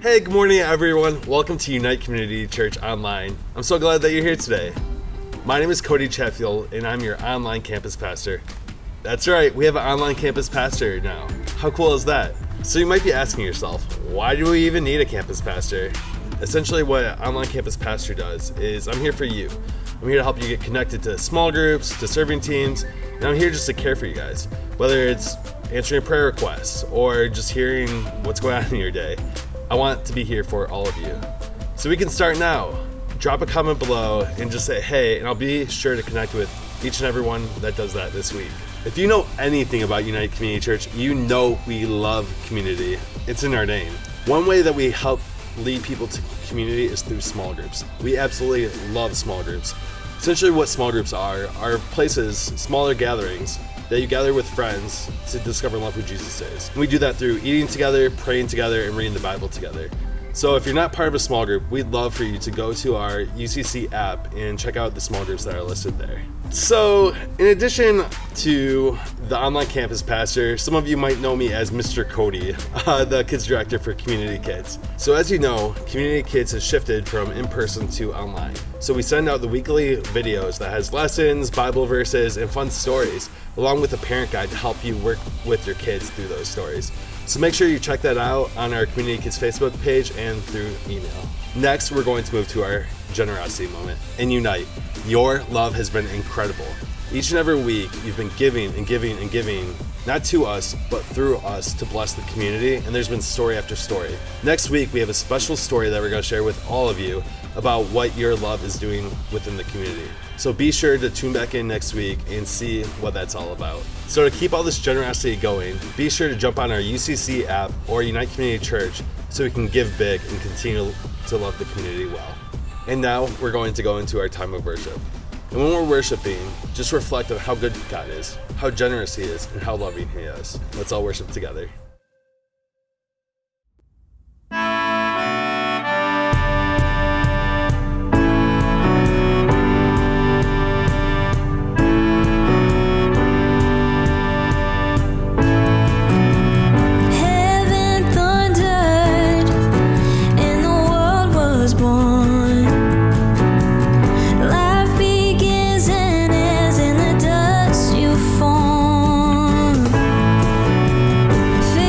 Hey, good morning, everyone. Welcome to Unite Community Church Online. I'm so glad that you're here today. My name is Cody Chatfield, and I'm your online campus pastor. That's right, we have an online campus pastor now. How cool is that? So you might be asking yourself, why do we even need a campus pastor? Essentially, what an online campus pastor does is I'm here for you. I'm here to help you get connected to small groups, to serving teams, and I'm here just to care for you guys. Whether it's answering prayer requests or just hearing what's going on in your day. I want to be here for all of you. So we can start now. Drop a comment below and just say hey, and I'll be sure to connect with each and every one that does that this week. If you know anything about United Community Church, you know we love community. It's in our name. One way that we help lead people to community is through small groups. We absolutely love small groups. Essentially what small groups are places, smaller gatherings, that you gather with friends to discover and love who Jesus is. And we do that through eating together, praying together, and reading the Bible together. So if you're not part of a small group, we'd love for you to go to our UCC app and check out the small groups that are listed there. So in addition to the online campus pastor, some of you might know me as Mr. Cody, the kids director for Community Kids. So as you know, Community Kids has shifted from in-person to online. So we send out the weekly videos that has lessons, Bible verses, and fun stories, along with a parent guide to help you work with your kids through those stories. So make sure you check that out on our Community Kids Facebook page and through email. Next, we're going to move to our generosity moment and Unite. Your love has been incredible. Each and every week, you've been giving and giving and giving, not to us, but through us to bless the community, and there's been story after story. Next week, we have a special story that we're going to share with all of you about what your love is doing within the community. So be sure to tune back in next week and see what that's all about. So to keep all this generosity going, be sure to jump on our UCC app or Unite Community Church so we can give big and continue to love the community well. And now we're going to go into our time of worship. And when we're worshiping, just reflect on how good God is, how generous He is, and how loving He is. Let's all worship together. Feel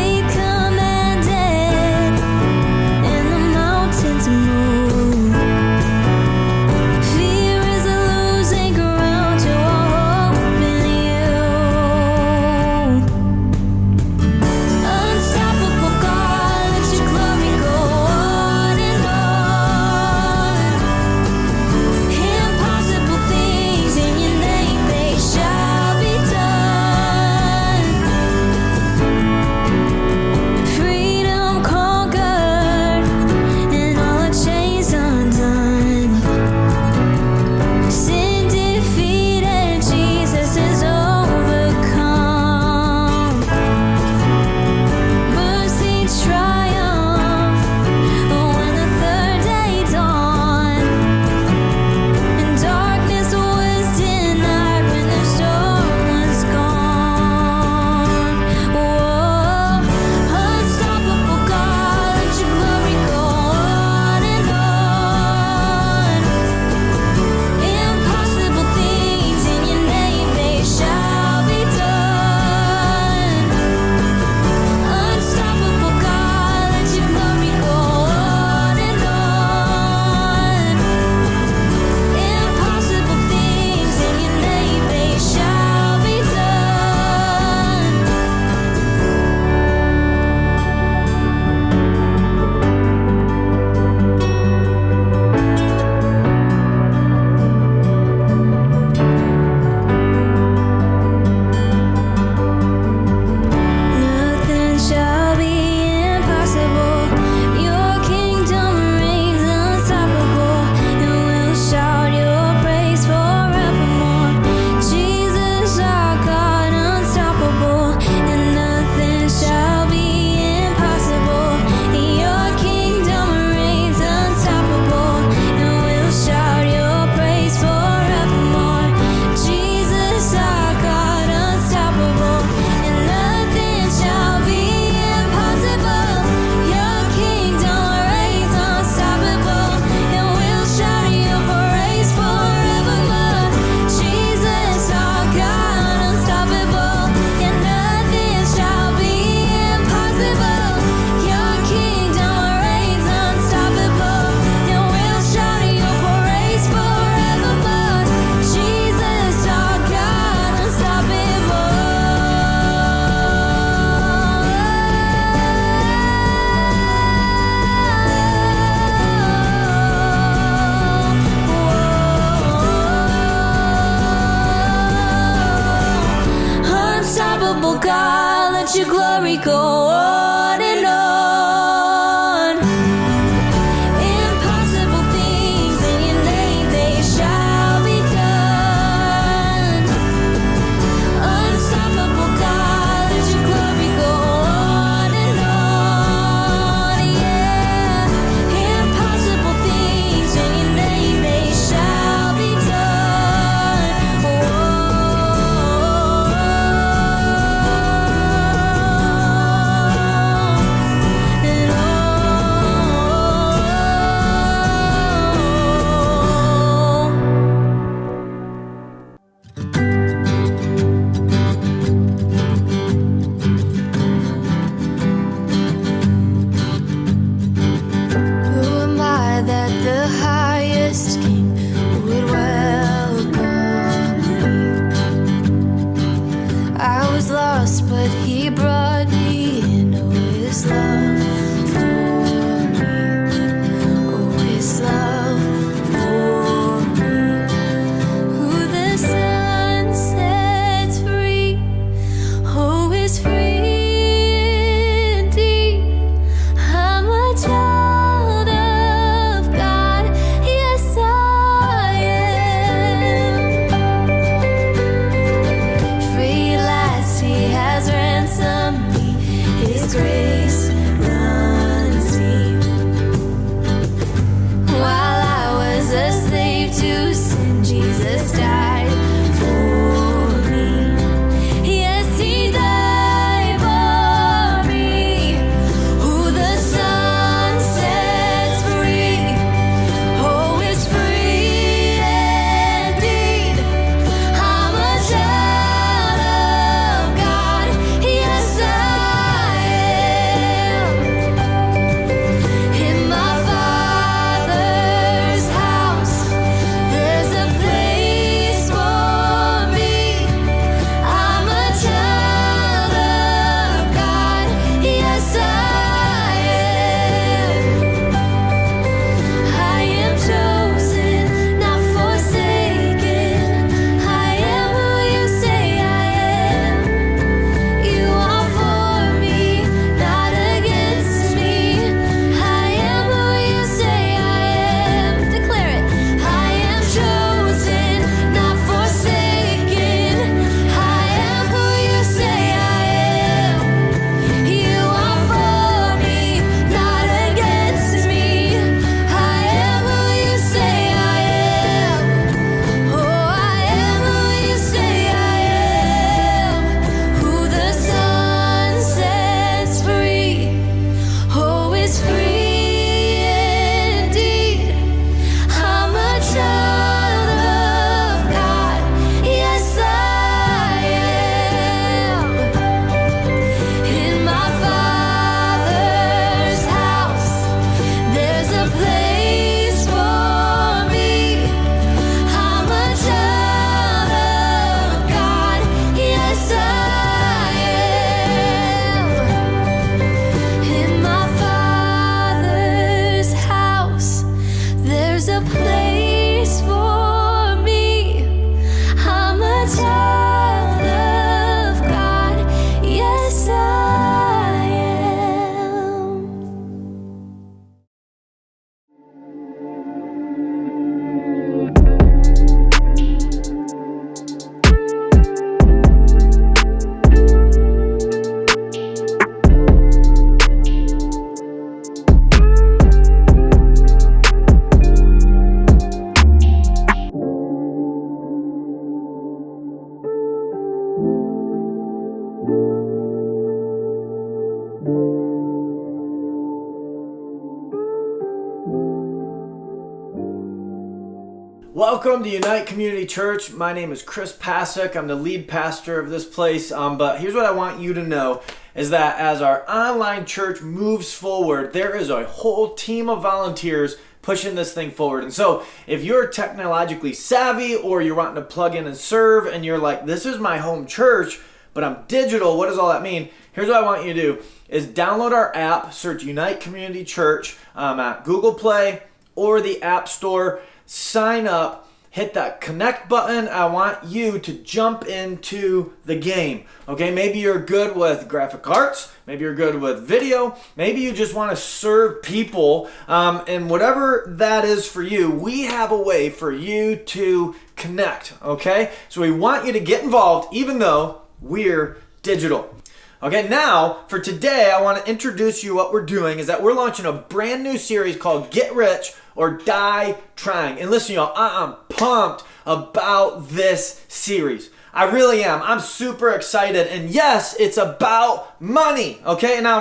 glory go on and on. Impossible things in your name, they shall be done. Unstoppable God, let your glory go on and on. Yeah, impossible things in your name, they shall be done. Who am I that the highest king would welcome me? I was lost, but he brought me in. Oh, his love for me. Oh, his love for me. Who the sun sets free, oh, is free indeed. I'm a child of God, yes I am. Free at last, he has ransomed me. His grace runs deep. While I was a slave to sin, Jesus died for me. Yes, he died for me. Who the Son sets free, oh, is free indeed. I'm a child of God, yes I am. In my Father's house, there's a place for me. I'm a child of God, yes I am. I am chosen, not forsaken. I am who you say I am. You are for me, not against me. I am who you say I am. Declare it. I am chosen, not forsaken. I am who you say I am. You are for me, not against me. I am who you say I am. Oh, I am who you say I am. Who the Son sets free, oh, is free indeed. I'm a child of God, yes I am. In my Father's house, there's a place for me. I'm a child of God, yes I am. In my Father's house, there's a place for me. I'm a child of God, yes I am. Welcome to Unite Community Church. My name is Chris Pasek. I'm the lead pastor of this place. But here's what I want you to know is that as our online church moves forward, there is a whole team of volunteers pushing this thing forward. And so if you're technologically savvy or you're wanting to plug in and serve and you're like, this is my home church, but I'm digital, what does all that mean? Here's what I want you to do is download our app, search Unite Community Church at Google Play or the App Store. Sign up, hit that connect button. I want you to jump into the game. Okay, maybe you're good with graphic arts. Maybe you're good with video. Maybe you just want to serve people. And whatever that is for you, we have a way for you to connect. Okay, so we want you to get involved even though we're digital. Okay, now for today, I want to introduce you what we're doing is that we're launching a brand new series called Get Rich or Die Trying. And listen, y'all, I'm pumped about this series. I really am. I'm super excited. And yes, it's about money. Okay, now,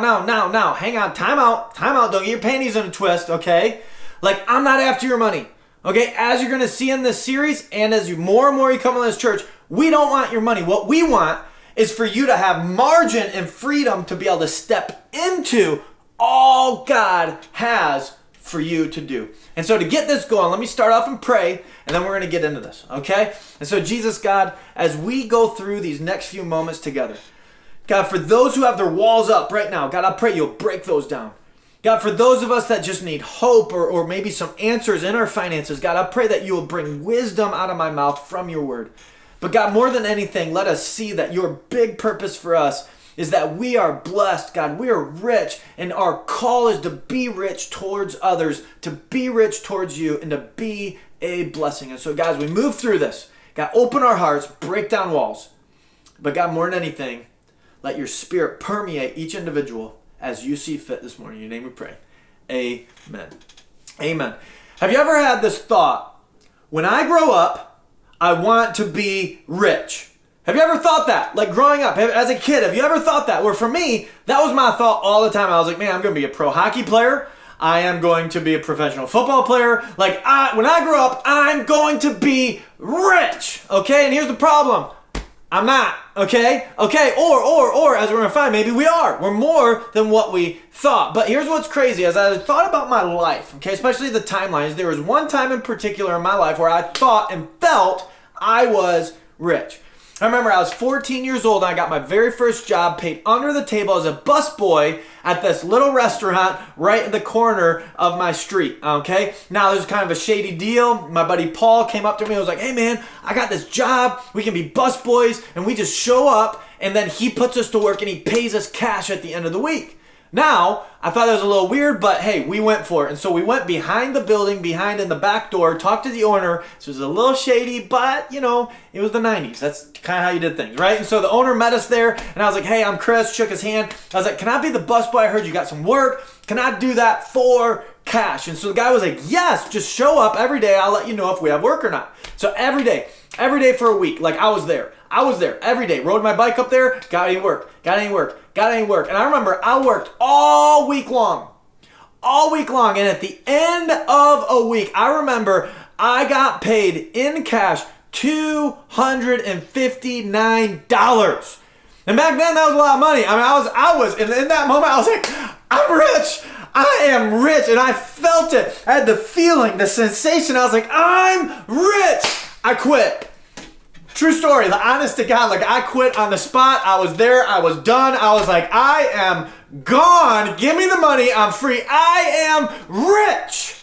hang on. Time out. Don't get your panties in a twist, okay? Like, I'm not after your money. Okay, as you're going to see in this series and as more and more you come in this church, we don't want your money. What we want is for you to have margin and freedom to be able to step into all God has for you to do. And so to get this going, let me start off and pray, and then we're going to get into this, okay? And so Jesus, God, as we go through these next few moments together, God, for those who have their walls up right now, God, I pray you'll break those down. God, for those of us that just need hope or maybe some answers in our finances, God, I pray that you will bring wisdom out of my mouth from your word. But God, more than anything, let us see that your big purpose for us is that we are blessed, God. We are rich, and our call is to be rich towards others, to be rich towards you, and to be a blessing. And so, guys, we move through this. God, open our hearts, break down walls. But God, more than anything, let your spirit permeate each individual as you see fit this morning. In your name we pray. Amen. Amen. Have you ever had this thought, when I grow up, I want to be rich? Have you ever thought that? Like growing up, as a kid, have you ever thought that? Where for me, that was my thought all the time. I was like, man, I'm going to be a pro hockey player. I am going to be a professional football player. Like, when I grow up, I'm going to be rich. Okay, and here's the problem. I'm not, okay? Okay, or as we're going to find, maybe we are. We're more than what we thought. But here's what's crazy. As I thought about my life, okay, especially the timelines, there was one time in particular in my life where I thought and felt I was rich. I remember I was 14 years old and I got my very first job paid under the table as a busboy at this little restaurant right in the corner of my street, okay? Now, this is kind of a shady deal. My buddy Paul came up to me and was like, hey man, I got this job. We can be busboys and we just show up and then he puts us to work and he pays us cash at the end of the week. Now, I thought that was a little weird, but hey, we went for it. And so we went behind the building, behind in the back door, talked to the owner. This was a little shady, but you know, it was the 90s. That's kind of how you did things, right? And so the owner met us there and I was like, hey, I'm Chris, shook his hand. I was like, can I be the busboy? I heard you got some work. Can I do that for cash? And so the guy was like, yes, just show up every day. I'll let you know if we have work or not. So every day for a week, like I was there every day, rode my bike up there, got any work. And I remember I worked all week long. And at the end of a week, I remember I got paid in cash $259. And back then that was a lot of money. I mean, I was in that moment, I was like, I'm rich. I am rich. And I felt it. I had the feeling, the sensation. I was like, I'm rich. I quit. True story, the honest to God, like I quit on the spot. I was there, I was done. I was like, I am gone. Give me the money, I'm free. I am rich.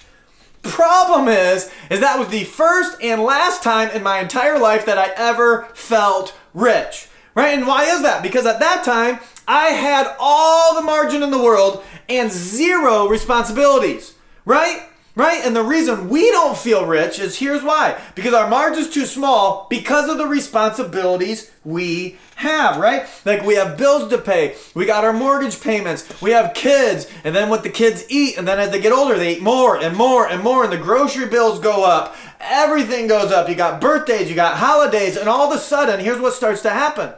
Problem is that was the first and last time in my entire life that I ever felt rich. Right? And why is that? Because at that time, I had all the margin in the world and zero responsibilities. Right? Right? And the reason we don't feel rich is here's why. Because our margin's too small because of the responsibilities we have, right? Like we have bills to pay. We got our mortgage payments. We have kids. And then what the kids eat. And then as they get older, they eat more and more and more. And the grocery bills go up. Everything goes up. You got birthdays. You got holidays. And all of a sudden, here's what starts to happen.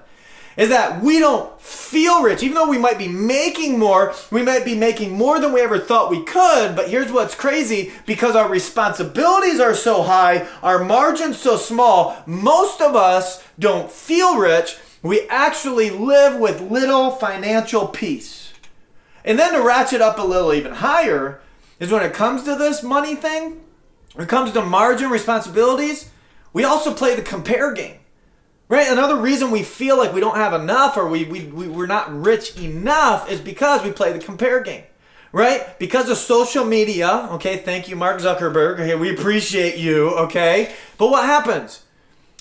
Is that we don't feel rich. Even though we might be making more, we might be making more than we ever thought we could. But here's what's crazy. Because our responsibilities are so high, our margin's so small, most of us don't feel rich. We actually live with little financial peace. And then to ratchet up a little even higher is when it comes to this money thing, when it comes to margin responsibilities, we also play the compare game. Right? Another reason we feel like we don't have enough or we're not rich enough is because we play the compare game. right? Because of social media, okay? Thank you, Mark Zuckerberg. Okay, we appreciate you, okay? But what happens?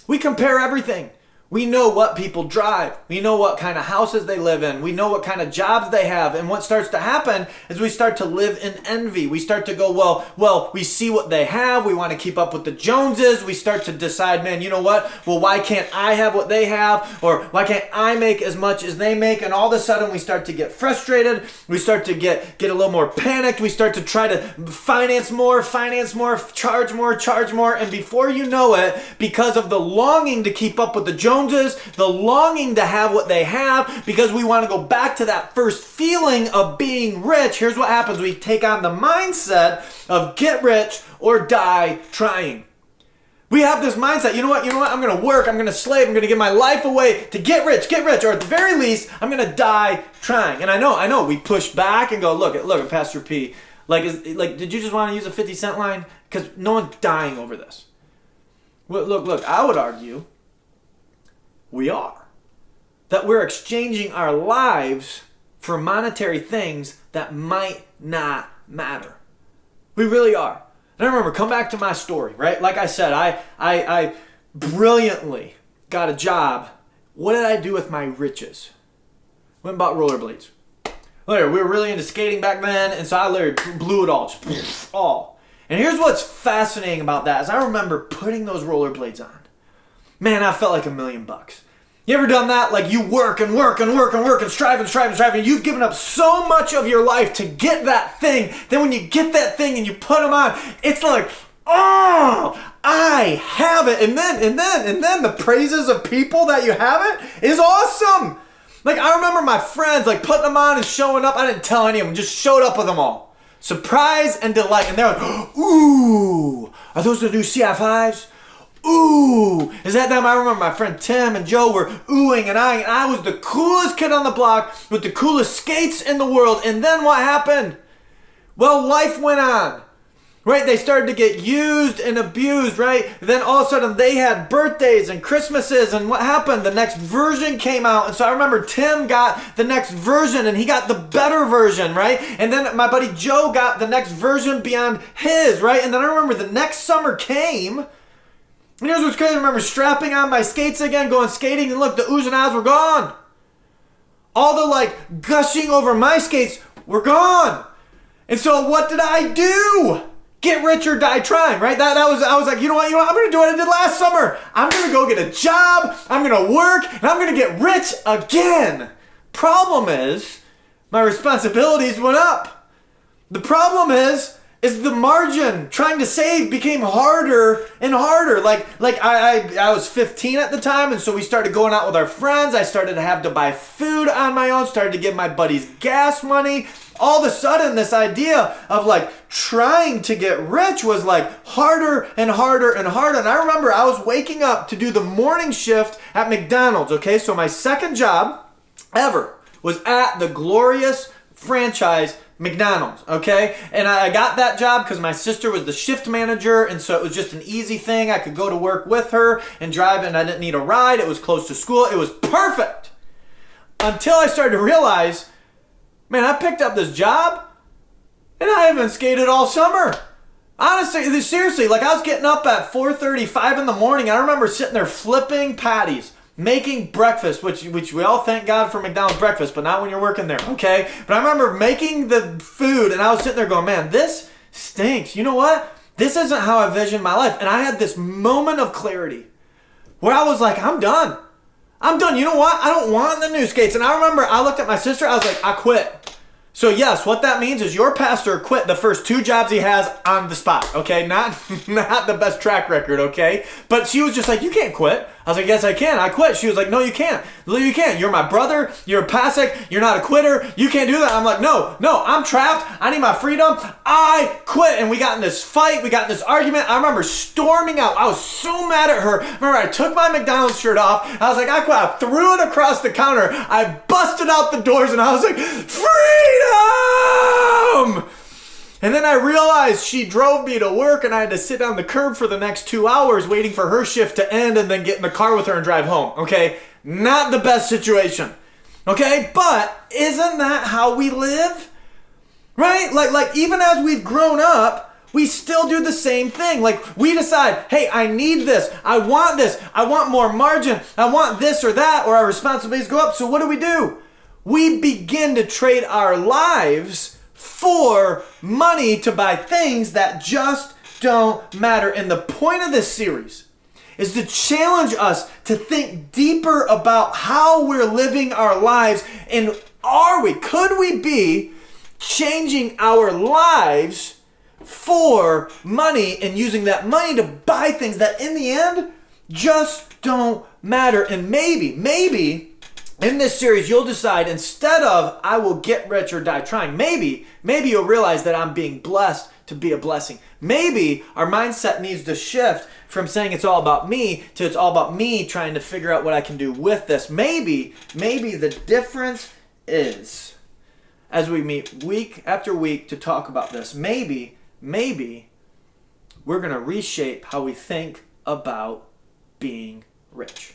We compare everything. We know what people drive. We know what kind of houses they live in. We know what kind of jobs they have. And what starts to happen is we start to live in envy. We start to go, well, we see what they have. We want to keep up with the Joneses. We start to decide, man, you know what? Well, why can't I have what they have? Or why can't I make as much as they make? And all of a sudden we start to get frustrated. We start to get a little more panicked. We start to try to finance more, charge more. And before you know it, because of the longing to keep up with the Joneses, the longing to have what they have, because we want to go back to that first feeling of being rich, here's what happens. We take on the mindset of get rich or die trying. We have this mindset, you know what, I'm going to work, I'm going to slave, I'm going to give my life away to get rich, or at the very least, I'm going to die trying. And I know, we push back and go, look at Pastor P, did you just want to use a 50-cent line? Because no one's dying over this. Well, look, I would argue we are. That we're exchanging our lives for monetary things that might not matter. We really are. And I remember, come back to my story, right? Like I said, I brilliantly got a job. What did I do with my riches? Went and bought rollerblades. We were really into skating back then, and so I literally blew it all. And here's what's fascinating about that is I remember putting those rollerblades on. Man, I felt like $1 million. You ever done that? Like you work and strive. You've given up so much of your life to get that thing. Then when you get that thing and you put them on, it's like, oh, I have it. And then the praises of people that you have it is awesome. Like I remember my friends like putting them on and showing up. I didn't tell any of them, just showed up with them all. Surprise and delight. And they're like, ooh, are those the new CI5s? Ooh, is that them? I remember my friend Tim and Joe were oohing and eyeing, and I was the coolest kid on the block with the coolest skates in the world. And then what happened? Well, life went on, right? They started to get used and abused, right? Then all of a sudden they had birthdays and Christmases, and what happened? The next version came out. And so I remember Tim got the next version and he got the better version, right? And then my buddy Joe got the next version beyond his, right? And then I remember the next summer came. And here's what's crazy. I remember strapping on my skates again, going skating, and look, the oohs and ahs were gone. All the gushing over my skates were gone. And so what did I do? Get rich or die trying, right? I was like, you know what, I'm going to do what I did last summer. I'm going to go get a job, I'm going to work, and I'm going to get rich again. Problem is, my responsibilities went up. The problem is the margin trying to save became harder and harder. I was 15 at the time, and so we started going out with our friends. I started to have to buy food on my own, started to give my buddies gas money. All of a sudden, this idea of trying to get rich was harder and harder and harder. And I remember I was waking up to do the morning shift at McDonald's, okay? So my second job ever was at the glorious franchise McDonald's, okay? And I got that job because my sister was the shift manager, and so it was just an easy thing. I could go to work with her and drive, and I didn't need a ride. It was close to school. It was perfect. Until I started to realize, man, I picked up this job, and I haven't skated all summer. Honestly, seriously, I was getting up at 4:30, 5 in the morning. I remember sitting there flipping patties, making breakfast, which we all thank God for McDonald's breakfast, but not when you're working there, okay? But I remember making the food, and I was sitting there going, man, this stinks. You know what? This isn't how I visioned my life. And I had this moment of clarity where I was like, I'm done. You know what? I don't want the new skates. And I remember I looked at my sister, I was like, I quit. So yes, what that means is your pastor quit the first 2 jobs he has on the spot, okay? Not the best track record, okay? But she was just like, you can't quit. I was like, yes, I can. I quit. She was like, no, you can't. You can't. You're my brother. You're a Pasek. You're not a quitter. You can't do that. I'm like, no, I'm trapped. I need my freedom. I quit. And we got in this fight. We got in this argument. I remember storming out. I was so mad at her. I remember I took my McDonald's shirt off. I was like, I quit. I threw it across the counter. I busted out the doors and I was like, freedom! And then I realized she drove me to work and I had to sit on the curb for the next 2 hours waiting for her shift to end and then get in the car with her and drive home, okay? Not the best situation, okay? But isn't that how we live? right? Like even as we've grown up, we still do the same thing. Like we decide, hey, I need this, I want more margin, I want this or that, or our responsibilities go up. So what do? We begin to trade our lives for money to buy things that just don't matter. And the point of this series is to challenge us to think deeper about how we're living our lives, and could we be changing our lives for money and using that money to buy things that in the end just don't matter. And maybe in this series you'll decide, instead of I will get rich or die trying, maybe you'll realize that I'm being blessed to be a blessing. Maybe our mindset needs to shift from saying it's all about me to it's all about me trying to figure out what I can do with this. Maybe the difference is, as we meet week after week to talk about this, maybe we're going to reshape how we think about being rich.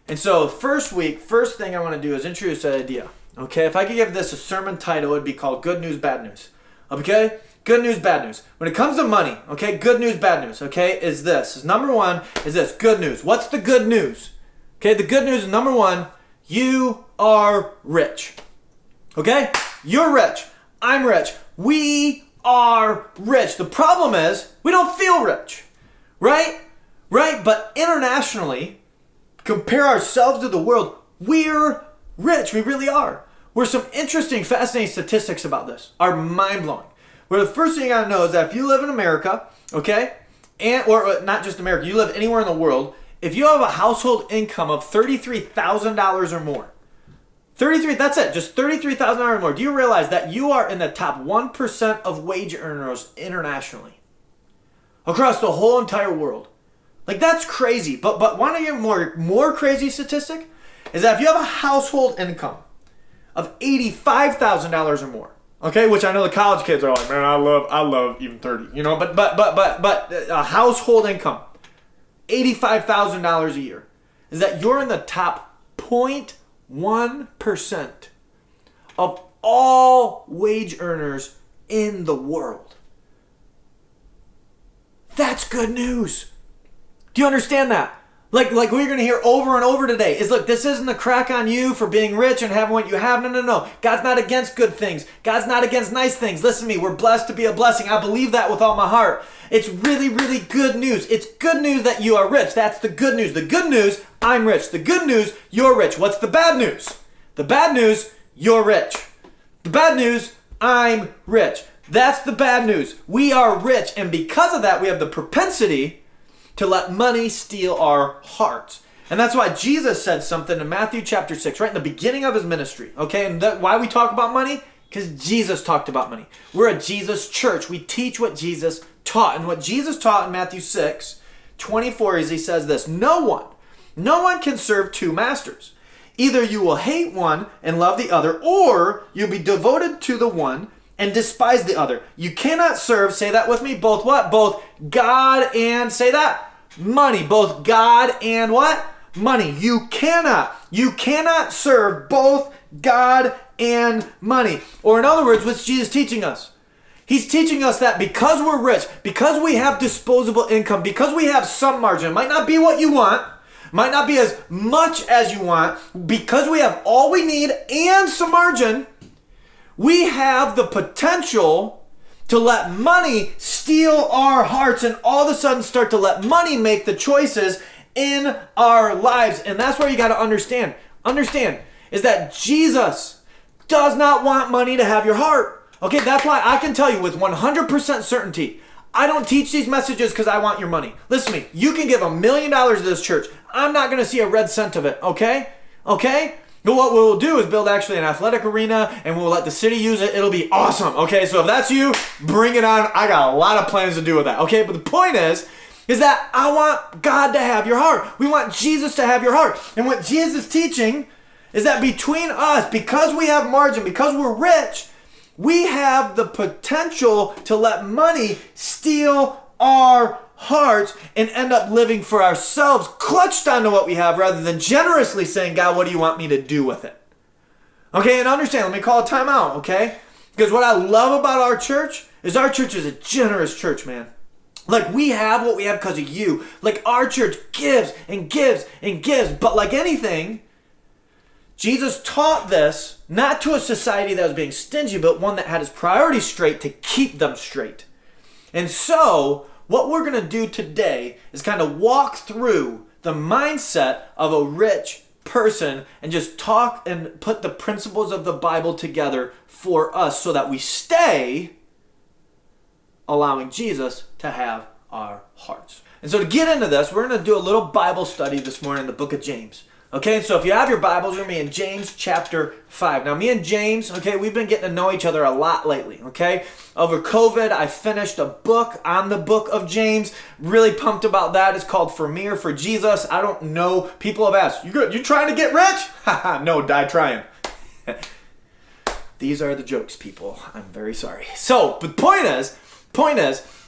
And so first thing I want to do is introduce that idea. Okay, if I could give this a sermon title, it would be called Good News, Bad News. Okay, good news, bad news. When it comes to money, okay, good news, bad news, okay, is this. Number one is this, good news. What's the good news? Okay, the good news is number one, you are rich. Okay, you're rich. I'm rich. We are rich. The problem is we don't feel rich, right? But internationally, compare ourselves to the world, we're rich. We really are. Where some interesting, fascinating statistics about this are mind-blowing. Where the first thing you gotta know is that if you live in America, okay, or not just America, you live anywhere in the world, if you have a household income of $33,000 or more, that's it, just $33,000 or more, do you realize that you are in the top 1% of wage earners internationally? Across the whole entire world. Like, that's crazy. But want to hear more crazy statistic? Is that if you have a household income of $85,000 or more, okay, which I know the college kids are like, man, I love even 30, you know, but a household income, $85,000 a year, is that you're in the top 0.1% of all wage earners in the world. That's good news. Do you understand that? Like what you're going to hear over and over today is, look, this isn't a crack on you for being rich and having what you have. No. God's not against good things. God's not against nice things. Listen to me. We're blessed to be a blessing. I believe that with all my heart. It's really, really good news. It's good news that you are rich. That's the good news. The good news, I'm rich. The good news, you're rich. What's the bad news? The bad news, you're rich. The bad news, I'm rich. That's the bad news. We are rich. And because of that, we have the propensity to let money steal our hearts. And that's why Jesus said something in Matthew chapter 6, right in the beginning of his ministry. Okay, and why we talk about money? Because Jesus talked about money. We're a Jesus church. We teach what Jesus taught. And what Jesus taught in Matthew 6:24 is he says this, no one can serve two masters. Either you will hate one and love the other, or you'll be devoted to the one and despise the other. You cannot serve, say that with me, both what? Both God and, say that, money. Both God and what? Money. You cannot serve both God and money. Or in other words, what's Jesus teaching us? He's teaching us that because we're rich, because we have disposable income, because we have some margin, it might not be what you want, might not be as much as you want, because we have all we need and some margin, we have the potential to let money steal our hearts and all of a sudden start to let money make the choices in our lives. And that's where you got to understand is that Jesus does not want money to have your heart. Okay, that's why I can tell you with 100% certainty, I don't teach these messages because I want your money. Listen to me, you can give $1 million to this church. I'm not going to see a red cent of it, okay? But what we'll do is build actually an athletic arena and we'll let the city use it. It'll be awesome, okay? So if that's you, bring it on. I got a lot of plans to do with that, okay? But the point is that I want God to have your heart. We want Jesus to have your heart. And what Jesus is teaching is that between us, because we have margin, because we're rich, we have the potential to let money steal our hearts and end up living for ourselves, clutched onto what we have rather than generously saying, God, what do you want me to do with it? Okay, and understand, let me call a timeout, okay? Because what I love about our church is a generous church, man. Like, we have what we have because of you. Like, our church gives and gives and gives. But like anything, Jesus taught this not to a society that was being stingy, but one that had its priorities straight to keep them straight. And so, what we're going to do today is kind of walk through the mindset of a rich person and just talk and put the principles of the Bible together for us so that we stay allowing Jesus to have our hearts. And so to get into this, we're going to do a little Bible study this morning in the book of James. Okay, so if you have your Bibles, we're going to be in James chapter 5. Now, me and James, okay, we've been getting to know each other a lot lately, okay? Over COVID, I finished a book on the book of James. Really pumped about that. It's called For Me or For Jesus. I don't know. People have asked, you trying to get rich? Haha, no, die trying. These are the jokes, people. I'm very sorry. So, but point is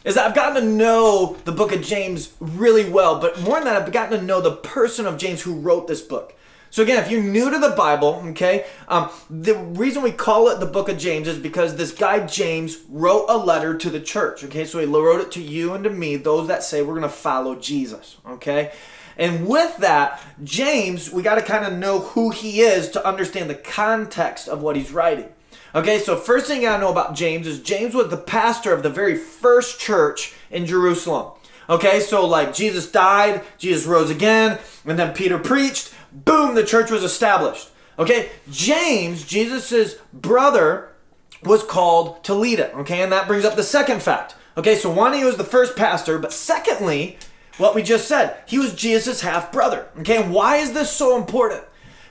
that I've gotten to know the book of James really well, but more than that, I've gotten to know the person of James who wrote this book. So again, if you're new to the Bible, okay, the reason we call it the book of James is because this guy James wrote a letter to the church, okay? So he wrote it to you and to me, those that say we're going to follow Jesus, okay? And with that, James, we got to kind of know who he is to understand the context of what he's writing. Okay, so first thing I know about James is James was the pastor of the very first church in Jerusalem. Okay, so like Jesus died, Jesus rose again, and then Peter preached, boom, the church was established. Okay, James, Jesus' brother, was called to lead it. Okay, and that brings up the second fact. Okay, so one, he was the first pastor, but secondly, what we just said, he was Jesus' half-brother. Okay, and why is this so important?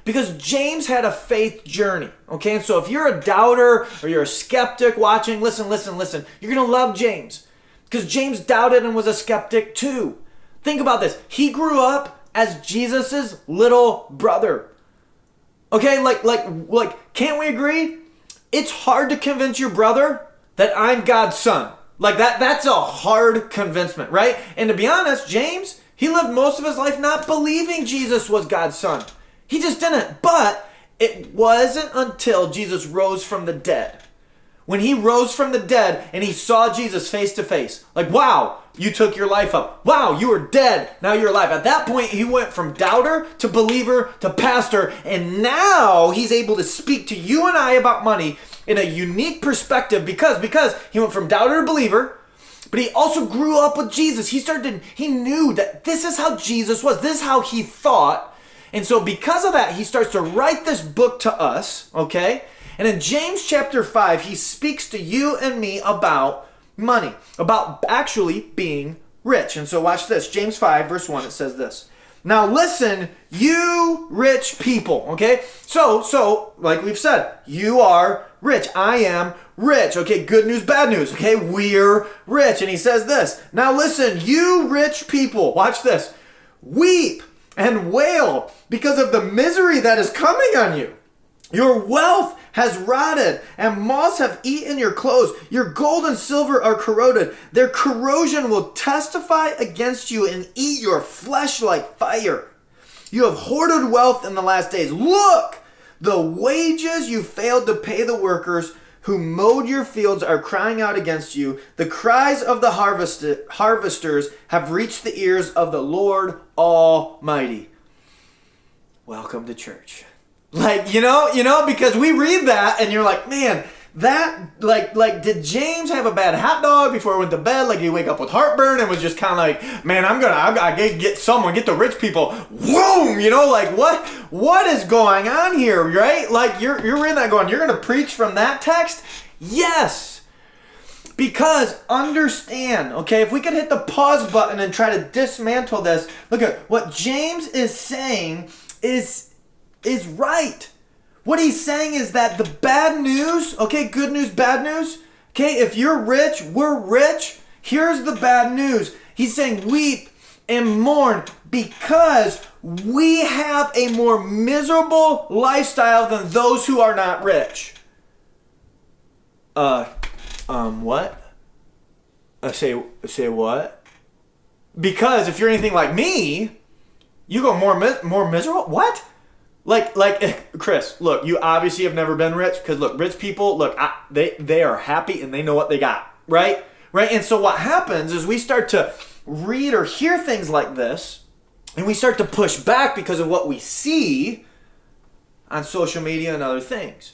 Because James had a faith journey, okay? And so if you're a doubter or you're a skeptic watching, listen. You're going to love James because James doubted and was a skeptic too. Think about this. He grew up as Jesus's little brother. Okay, like, can't we agree? It's hard to convince your brother that I'm God's son. Like that's a hard convincement, right? And to be honest, James, he lived most of his life not believing Jesus was God's son. He just didn't. But it wasn't until Jesus rose from the dead. When he rose from the dead and he saw Jesus face to face, like, wow, you took your life up. Wow, you were dead. Now you're alive. At that point, he went from doubter to believer to pastor. And now he's able to speak to you and I about money in a unique perspective because he went from doubter to believer. But he also grew up with Jesus. He knew that this is how Jesus was. This is how he thought. And so because of that, he starts to write this book to us, okay? And in James chapter 5, he speaks to you and me about money, about actually being rich. And so watch this. James 5, verse 1, it says this. Now listen, you rich people, okay? So, like we've said, you are rich. I am rich. Okay, good news, bad news. Okay, we're rich. And he says this. Now listen, you rich people, watch this. Weep and wail because of the misery that is coming on you. Your wealth has rotted, and moths have eaten your clothes. Your gold and silver are corroded. Their corrosion will testify against you and eat your flesh like fire. You have hoarded wealth in the last days. Look, the wages you failed to pay the workers who mowed your fields are crying out against you. The cries of the harvesters have reached the ears of the Lord Almighty. Welcome to church. Like, you know, because we read that and you're like, man, that, like, did James have a bad hot dog before he went to bed? Like, did he wake up with heartburn and was just kind of like, man, I gotta get the rich people. Whoom, like, what is going on here, right? Like, you're reading that going, you're gonna preach from that text? Yes. Because understand, okay, if we could hit the pause button and try to dismantle this, look at what James is saying is right. What he's saying is that the bad news, okay, good news, bad news, okay, if you're rich, we're rich, here's the bad news. He's saying weep and mourn because we have a more miserable lifestyle than those who are not rich. What? Say what? Because if you're anything like me, you go more miserable? What? Like Chris, look, you obviously have never been rich because look, rich people, look, they are happy and they know what they got, right? Right? And so what happens is we start to read or hear things like this and we start to push back because of what we see on social media and other things,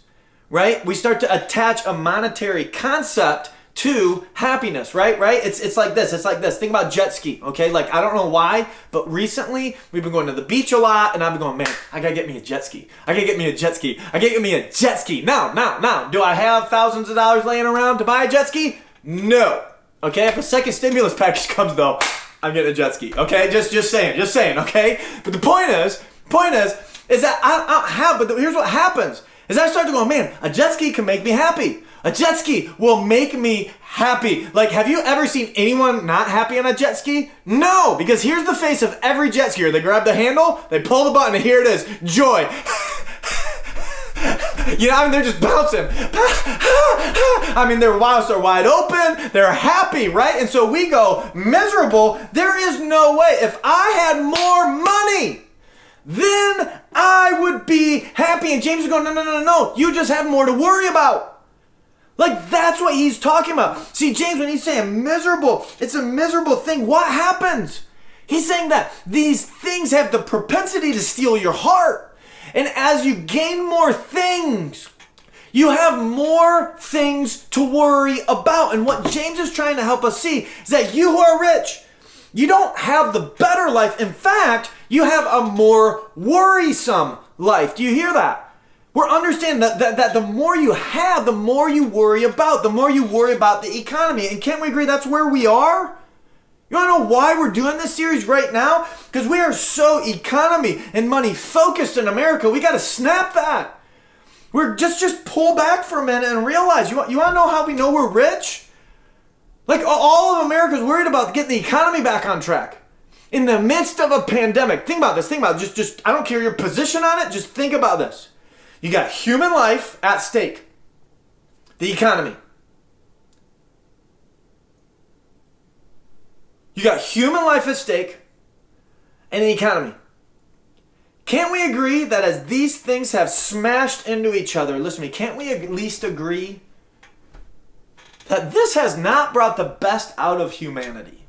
right? We start to attach a monetary concept to happiness, right? It's like this. Think about jet ski, okay? Like, I don't know why, but recently we've been going to the beach a lot and I've been going, man, I gotta get me a jet ski. I gotta get me a jet ski. Now, do I have thousands of dollars laying around to buy a jet ski? No. Okay, if a second stimulus package comes though, I'm getting a jet ski, okay? Just saying, okay? But the point is that I don't have, but here's what happens, is I start to go, man, a jet ski can make me happy. A jet ski will make me happy. Like, have you ever seen anyone not happy on a jet ski? No, because here's the face of every jet skier. They grab the handle, they pull the button, and here it is, joy. You know, I mean, they're just bouncing. I mean, their mouths are wide open. They're happy, right? And so we go, miserable. There is no way. If I had more money, then I would be happy. And James is going, no. You just have more to worry about. Like, that's what he's talking about. See, James, when he's saying miserable, it's a miserable thing. What happens? He's saying that these things have the propensity to steal your heart. And as you gain more things, you have more things to worry about. And what James is trying to help us see is that you who are rich, you don't have the better life. In fact, you have a more worrisome life. Do you hear that? We're understanding that the more you have, the more you worry about. The more you worry about the economy. And can't we agree that's where we are? You want to know why we're doing this series right now? Because we are so economy and money focused in America. We got to snap that. We're just pull back for a minute and realize. You want to know how we know we're rich? Like, all of America's worried about getting the economy back on track. In the midst of a pandemic. Think about this. Just I don't care your position on it. Just think about this. You got human life at stake. The economy. You got human life at stake and the economy. Can't we agree that as these things have smashed into each other, listen to me, can't we at least agree that this has not brought the best out of humanity?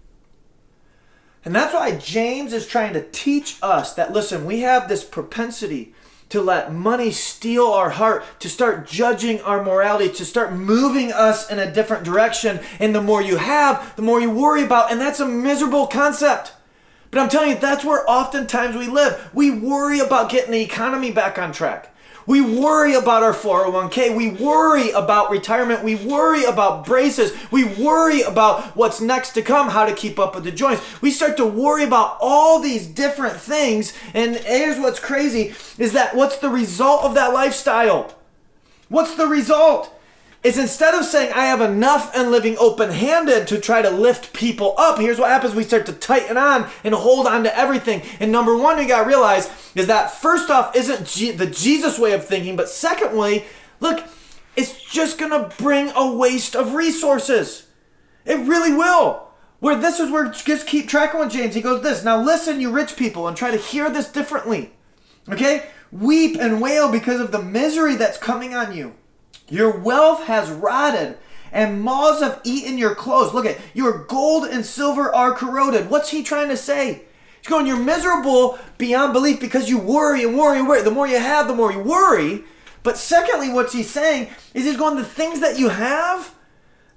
And that's why James is trying to teach us that, listen, we have this propensity to let money steal our heart, to start judging our morality, to start moving us in a different direction. And the more you have, the more you worry about. And that's a miserable concept. But I'm telling you, that's where oftentimes we live. We worry about getting the economy back on track. We worry about our 401k. We worry about retirement. We worry about braces. We worry about what's next to come, how to keep up with the joints. We start to worry about all these different things. And here's what's crazy is that what's the result of that lifestyle? What's the result? Is instead of saying I have enough and living open-handed to try to lift people up, here's what happens. We start to tighten on and hold on to everything. And number one, we got to realize is that first off isn't the Jesus way of thinking, but secondly, look, it's just going to bring a waste of resources. It really will. This is where just keep tracking with James. He goes this, now listen, you rich people, and try to hear this differently. Okay? Weep and wail because of the misery that's coming on you. Your wealth has rotted, and moths have eaten your clothes. Look at your gold and silver are corroded. What's he trying to say? He's going, you're miserable beyond belief because you worry and worry and worry. The more you have, the more you worry. But secondly, what's he saying is he's going, the things that you have,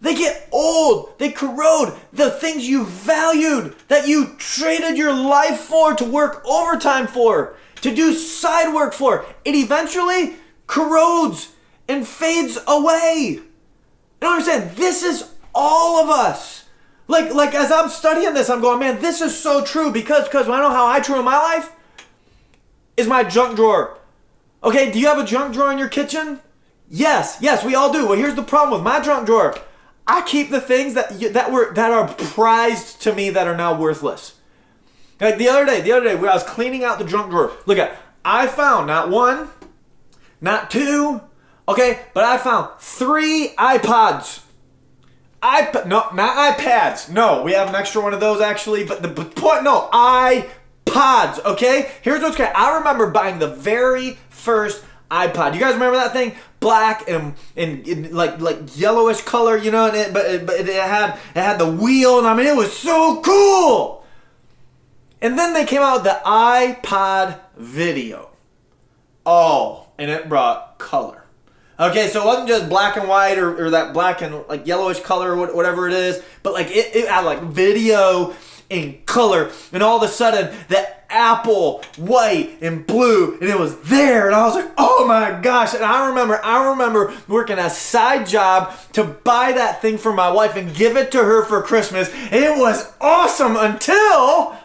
they get old, they corrode. The things you valued, that you traded your life for, to work overtime for, to do side work for, it eventually corrodes and fades away. You don't understand? This is all of us. Like as I'm studying this, I'm going, man, this is so true because I know how I true in my life is my junk drawer. Okay, do you have a junk drawer in your kitchen? Yes, we all do. Well, here's the problem with my junk drawer. I keep the things that are prized to me that are now worthless. Like the other day when I was cleaning out the junk drawer, I found not one, not two, okay, but I found 3 iPods. No, not iPads. No, we have an extra one of those actually, but the point, no, iPods. iPods, okay? Here's what's great. I remember buying the very first iPod. You guys remember that thing? Black and like yellowish color, you know, and but it had the wheel, and I mean it was so cool. And then they came out with the iPod Video. Oh, and it brought color. Okay, so it wasn't just black and white or that black and like yellowish color or whatever it is, but like it had like video in color, and all of a sudden the apple white and blue, and it was there, and I was like, oh my gosh. And I remember working a side job to buy that thing for my wife and give it to her for Christmas. It was awesome until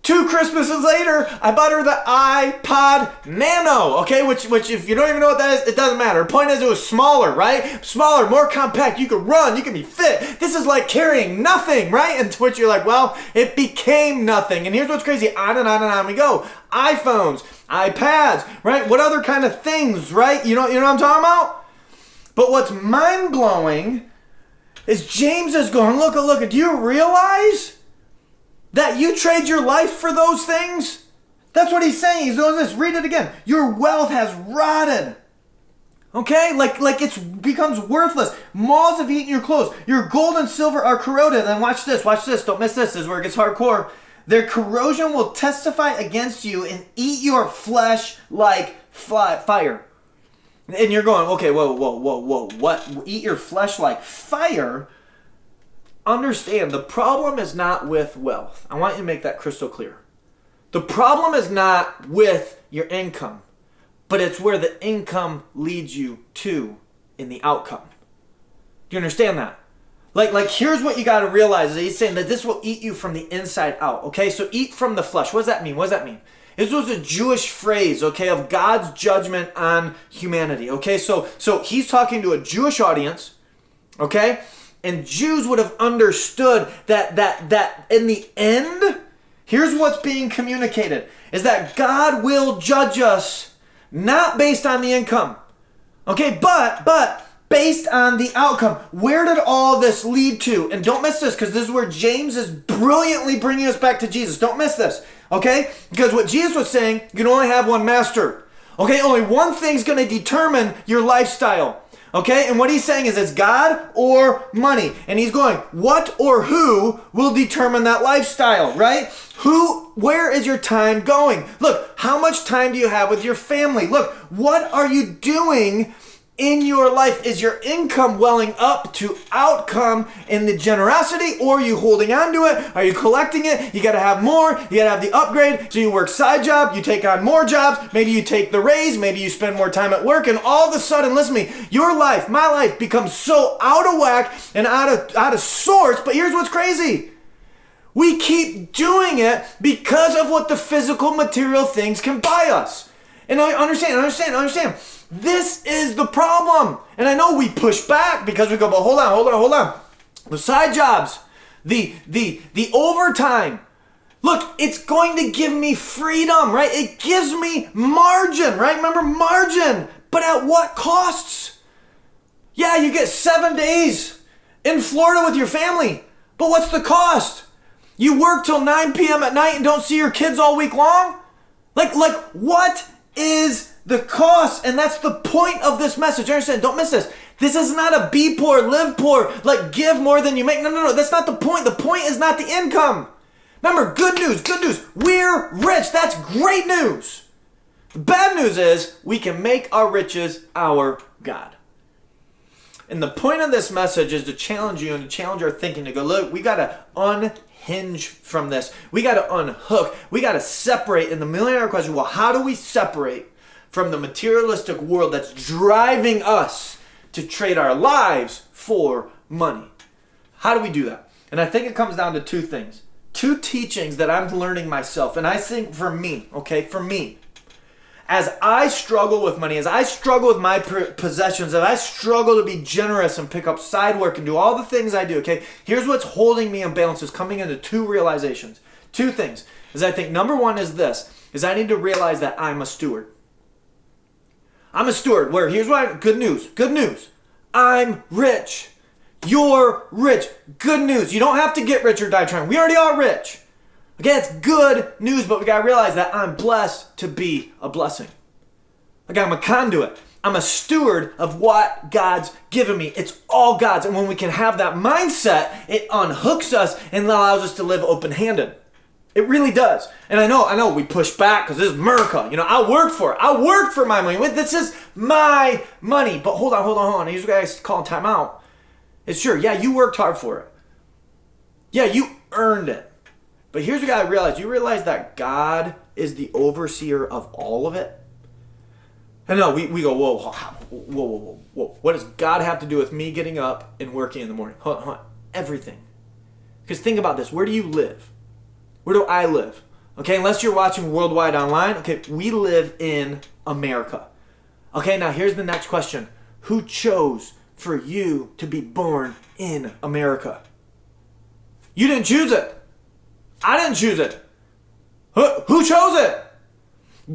2 Christmases later, I bought her the iPod Nano, okay? Which if you don't even know what that is, it doesn't matter. The point is it was smaller, right? Smaller, more compact. You could run, you could be fit. This is like carrying nothing, right? And to which you're like, well, it became nothing. And here's what's crazy. On and on and on we go. iPhones, iPads, right? What other kind of things, right? You know what I'm talking about? But what's mind-blowing is James is going, look, do you realize that you trade your life for those things? That's what he's saying. He's doing this. Read it again. Your wealth has rotted. Okay? Like it becomes worthless. Moths have eaten your clothes. Your gold and silver are corroded. And watch this. Don't miss this. This is where it gets hardcore. Their corrosion will testify against you and eat your flesh like fire. And you're going, okay, whoa. What? Eat your flesh like fire? Understand, the problem is not with wealth. I want you to make that crystal clear. The problem is not with your income, but it's where the income leads you to in the outcome. Do you understand that? Like here's what you got to realize. He's saying that this will eat you from the inside out. Okay, so eat from the flesh. What does that mean? This was a Jewish phrase, okay, of God's judgment on humanity. Okay, so he's talking to a Jewish audience, okay? And Jews would have understood that in the end, here's what's being communicated, is that God will judge us not based on the income, okay, but based on the outcome. Where did all this lead to? And don't miss this, because this is where James is brilliantly bringing us back to Jesus. Don't miss this, okay? Because what Jesus was saying, you can only have one master, okay? Only one thing's going to determine your lifestyle. Okay, and what he's saying is it's God or money. And he's going, what or who will determine that lifestyle, right? Where is your time going? Look, how much time do you have with your family? Look, what are you doing in your life? Is your income welling up to outcome in the generosity, or are you holding on to it? Are you collecting it? You got to have more. You got to have the upgrade. So you work side job, you take on more jobs, maybe you take the raise, maybe you spend more time at work, and all of a sudden, listen to me, your life, my life becomes so out of whack and out of sorts. But here's what's crazy. We keep doing it because of what the physical material things can buy us. And I understand. This is the problem. And I know we push back because we go, but hold on. The side jobs, the overtime. Look, it's going to give me freedom, right? It gives me margin, right? Remember, margin. But at what costs? Yeah, you get 7 days in Florida with your family. But what's the cost? You work till 9 p.m. at night and don't see your kids all week long? Like what is the cost? And that's the point of this message. Understand? Don't miss this. This is not a be poor, live poor, like give more than you make. No. That's not the point. The point is not the income. Remember, good news. We're rich. That's great news. The bad news is we can make our riches our God. And the point of this message is to challenge you and to challenge our thinking to go, look, we got to unhinge from this. We got to unhook. We got to separate. And the $1,000,000 question, well, how do we separate from the materialistic world that's driving us to trade our lives for money? How do we do that? And I think it comes down to 2 things. 2 teachings that I'm learning myself. And I think for me, as I struggle with money, as I struggle with my possessions, as I struggle to be generous and pick up side work and do all the things I do, okay, here's what's holding me in balance is coming into 2 realizations. 2 things. Is I think number 1 is this, is I need to realize that I'm a steward. I'm a steward where here's what good news. I'm rich. You're rich. Good news. You don't have to get rich or die trying. We already are rich. Okay, it's good news, but we gotta realize that I'm blessed to be a blessing. Like I'm a conduit. I'm a steward of what God's given me. It's all God's. And when we can have that mindset, it unhooks us and allows us to live open-handed. It really does. And I know we push back because this is America. I worked for it. I worked for my money. This is my money. But hold on. Here's what guys calling time out. It's sure, yeah, you worked hard for it. Yeah, you earned it. But here's what you gotta realize. You realize that God is the overseer of all of it? And no, we go, whoa. What does God have to do with me getting up and working in the morning? Hold on. Everything. Because think about this. Where do you live? Where do I live? Okay, unless you're watching worldwide online, okay, we live in America. Okay, now here's the next question. Who chose for you to be born in America? You didn't choose it. I didn't choose it. Who chose it?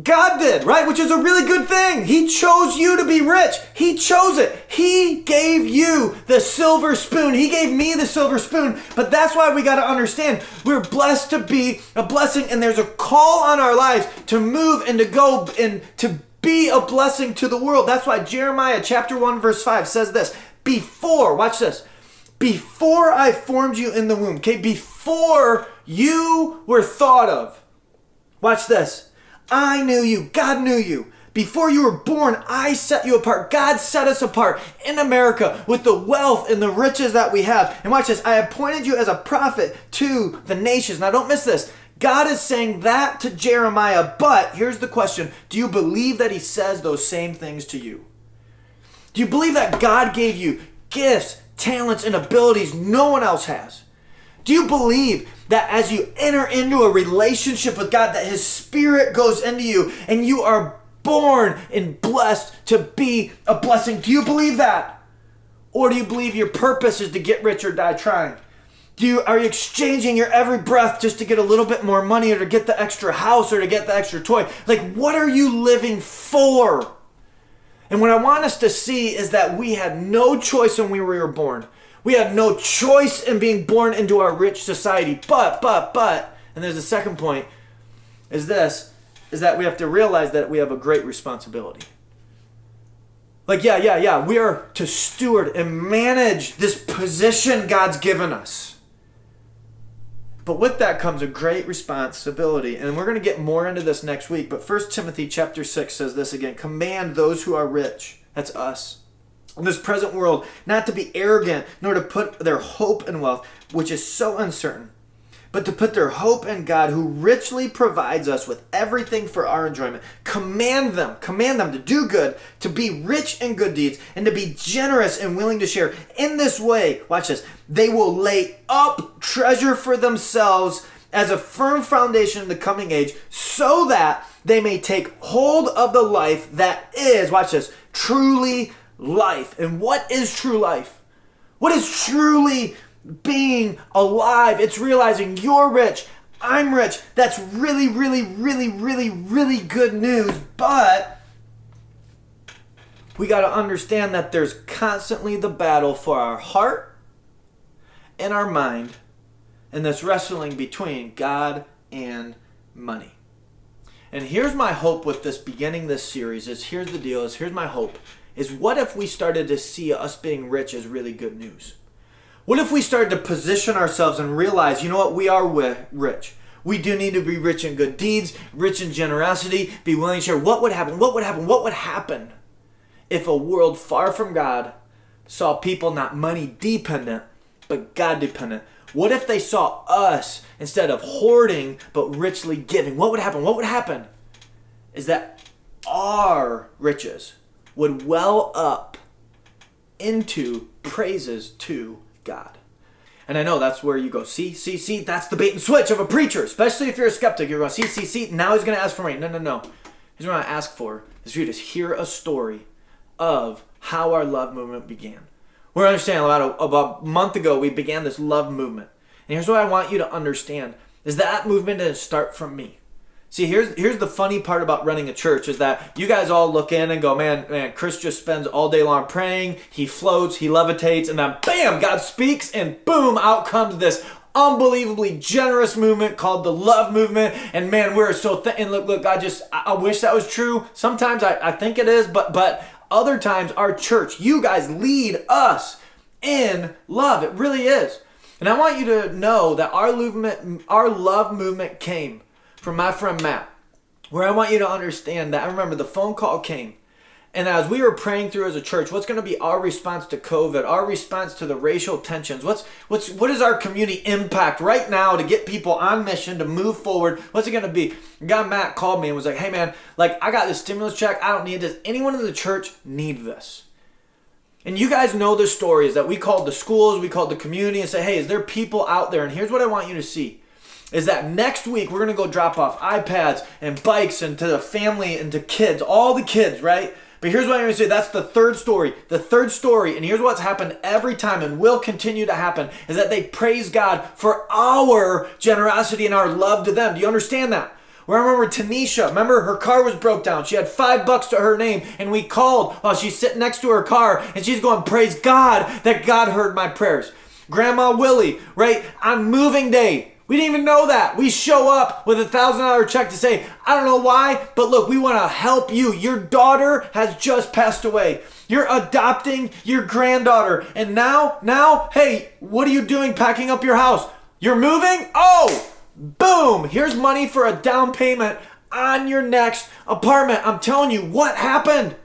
God did, right? Which is a really good thing. He chose you to be rich. He chose it. He gave you the silver spoon. He gave me the silver spoon. But that's why we got to understand we're blessed to be a blessing, and there's a call on our lives to move and to go and to be a blessing to the world. That's why Jeremiah chapter 1 verse 5 says this. Watch this. Before I formed you in the womb, okay, before you were thought of. Watch this. I knew you. God knew you. Before you were born, I set you apart. God set us apart in America with the wealth and the riches that we have. And watch this. I appointed you as a prophet to the nations. Now don't miss this. God is saying that to Jeremiah, but here's the question. Do you believe that he says those same things to you? Do you believe that God gave you gifts, talents, and abilities no one else has? Do you believe that as you enter into a relationship with God, that his spirit goes into you and you are born and blessed to be a blessing? Do you believe that? Or do you believe your purpose is to get rich or die trying? Are you exchanging your every breath just to get a little bit more money or to get the extra house or to get the extra toy? Like, what are you living for? And what I want us to see is that we had no choice when we were born. We had no choice in being born into our rich society. But, and there's a second point, is that we have to realize that we have a great responsibility. Like, yeah, we are to steward and manage this position God's given us. But with that comes a great responsibility. And we're going to get more into this next week. But 1 Timothy chapter 6 says this again. Command those who are rich, that's us, in this present world, not to be arrogant, nor to put their hope in wealth, which is so uncertain, but to put their hope in God, who richly provides us with everything for our enjoyment. Command them to do good, to be rich in good deeds, and to be generous and willing to share. In this way, watch this, they will lay up treasure for themselves as a firm foundation in the coming age, so that they may take hold of the life that is, watch this, truly life. And what is true life? What is truly being alive? It's realizing you're rich, I'm rich. That's really, really, really, really, really good news. But we got to understand that there's constantly the battle for our heart and our mind, and this wrestling between God and money. And here's my hope with this beginning this series here's my hope. Is what if we started to see us being rich as really good news? What if we started to position ourselves and realize, you know what, we are rich. We do need to be rich in good deeds, rich in generosity, be willing to share. What would happen if a world far from God saw people not money dependent, but God dependent? What if they saw us, instead of hoarding, but richly giving? What would happen? What would happen is that our riches would well up into praises to God. And I know that's where you go, see, that's the bait and switch of a preacher, especially if you're a skeptic. You're going, see, now he's going to ask for money. No. He's going to ask for is for you to hear a story of how our love movement began. We're understanding about a month ago, we began this love movement. And here's what I want you to understand, is that movement didn't start from me. See, here's the funny part about running a church is that you guys all look in and go, man, Chris just spends all day long praying, he floats, he levitates, and then bam, God speaks, and boom, out comes this unbelievably generous movement called the Love Movement. And man, we're so and look, I wish that was true. Sometimes I think it is, but other times our church, you guys lead us in love. It really is. And I want you to know that our love movement came from my friend Matt, where I want you to understand that I remember the phone call came. And as we were praying through as a church, what's going to be our response to COVID, our response to the racial tensions? What is our community impact right now to get people on mission, to move forward? What's it going to be? Guy Matt called me and was like, hey man, like I got this stimulus check. I don't need this. Anyone in the church need this? And you guys know the stories that we called the schools, we called the community and say, hey, is there people out there? And here's what I want you to see. Is that next week we're going to go drop off iPads and bikes and to the family and to kids, all the kids, right? But here's what I'm going to say. That's the third story. The third story, and here's what's happened every time and will continue to happen, is that they praise God for our generosity and our love to them. Do you understand that? Where I remember Tanisha, remember her car was broke down. She had $5 to her name, and we called while she's sitting next to her car, and she's going, praise God that God heard my prayers. Grandma Willie, right, on moving day, we didn't even know that. We show up with a $1,000 check to say, I don't know why, but look, we want to help you. Your daughter has just passed away. You're adopting your granddaughter. And now, hey, what are you doing packing up your house? You're moving? Oh, boom. Here's money for a down payment on your next apartment. I'm telling you, what happened?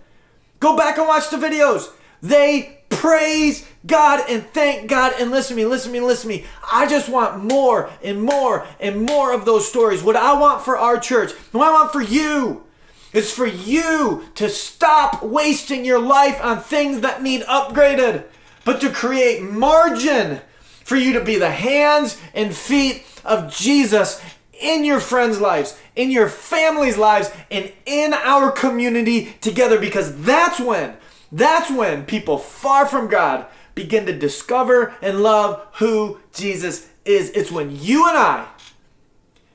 Go back and watch the videos. They praise God and thank God and listen to me. I just want more and more and more of those stories. What I want for our church, what I want for you, is for you to stop wasting your life on things that need upgraded, but to create margin for you to be the hands and feet of Jesus in your friends' lives, in your family's lives, and in our community together, because that's when people far from God begin to discover and love who Jesus is. It's when you and I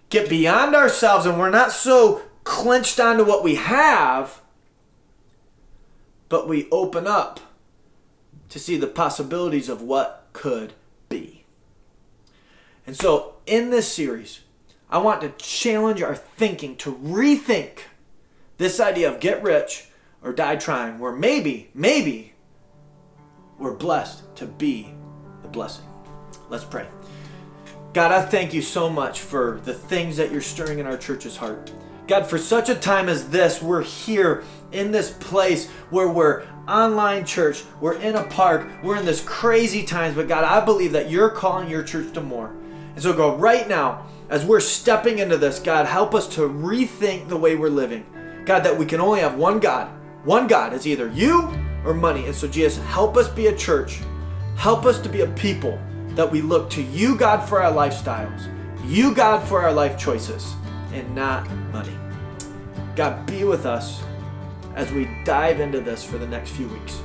get beyond ourselves and we're not so clenched onto what we have, but we open up to see the possibilities of what could be. And so in this series, I want to challenge our thinking to rethink this idea of get rich or die trying, where maybe we're blessed to be the blessing. Let's pray. God, I thank you so much for the things that you're stirring in our church's heart. God, for such a time as this, we're here in this place where we're online church, we're in a park, we're in this crazy times, but God, I believe that you're calling your church to more. And so God, right now, as we're stepping into this, God, help us to rethink the way we're living. God, that we can only have one God. One God is either you or money. And so Jesus, help us be a church. Help us to be a people that we look to you, God, for our lifestyles. You, God, for our life choices, and not money. God, be with us as we dive into this for the next few weeks.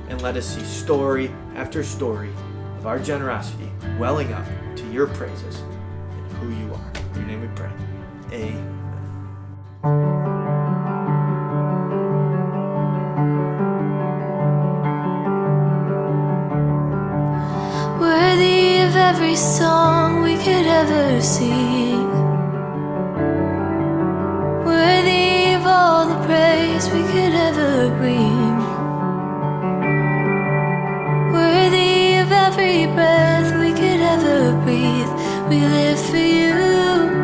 And let us see story after story of our generosity welling up to your praises and who you are. In your name we pray. Amen. Worthy of every song we could ever sing, worthy of all the praise we could ever bring, worthy of every breath we could ever breathe. We live for you.